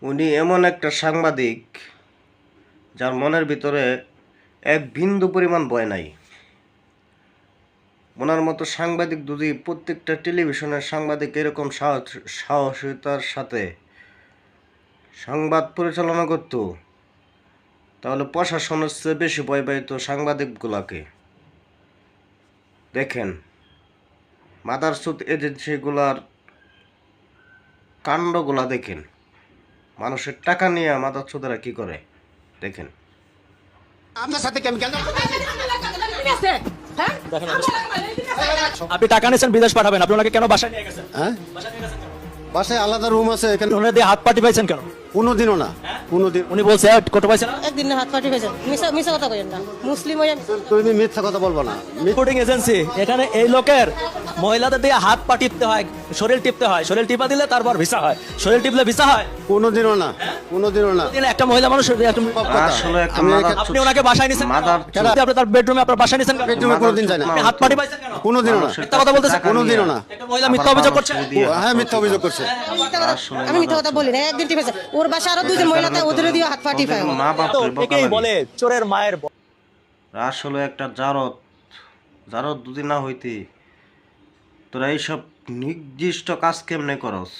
উনি এমন একটা সাংবাদিক যার মনের ভিতরে এক বিন্দু পরিমাণ ভয় নাই। ওনার মতো সাংবাদিক যদি প্রত্যেকটা টেলিভিশনের সাংবাদিক এরকম সাহসিকতার সাথে সংবাদ পরিচালনা করত, তাহলে প্রশাসনের চেয়ে বেশি ভয় পাইত সাংবাদিকগুলাকে। দেখেন মাদারচুদ এজেন্সিগুলার কাণ্ডগুলা দেখেন, মানুষের টাকা নিয়ে মাদারচুদেরা কি করে দেখেন। আপনার সাথে কেন আপনি টাকা নিয়েছেন, বিদেশ পাঠাবেন, আপনি ওনাকে কেন বাসায় নিয়ে গেছেন? হ্যাঁ, বাসায় আলাদা রুম আছে এখানে। ওনার দিয়ে হাত পাটি পাইছেন কেন? কোনোদিনও না, কোনোদিন। উনি বলছে কত পাইছেন? একদিন না হাত পাটি হয়েছে, মিশা কথা কইেন না, মুসলিম হয়ে তুমি মিথ্যা কথা বলবো না। রিপোর্টিং এজেন্সি, এখানে এই লোকের মহিলাদের দিয়ে হাত পা টিপতে হয়, শরীর টিপতে হয়, শরীর টিপা দিলে তারপর ভিসা হয়, শরীর টিপলে ভিসা হয়। কোনোদিনও না, কোনোদিনও না। একটা মহিলা মানুষ আসলে একটা আমি আপনি ওনাকে বাসায় নিছেন, মাদারচুদ। আপনি তার বেডরুমে আপনার বাসায় নিছেন কেন? বেডরুমে কোনোদিন যায় না, আপনি হাত পাটি পাইছেন কেন? কোনোদিনও না। মিথ্যা কথা বলতেছে, কোনোদিনও না। একটা মহিলা মিথ্যা অভিযোগ করছে। হ্যাঁ, মিথ্যা অভিযোগ করছে। আমি মিথ্যা কথা বলি না, একদিন টিপেছে ওর বাসা আরো দুজন মহিলাতে ওদের দিয়ে হাত পাটি পায়। মা বাপ তো একেই বলে চোরের মায়ের আসলে একটা জারত যদি না হইতি, তোরা এইসব নির্দিষ্ট কাজ কেমনে করস?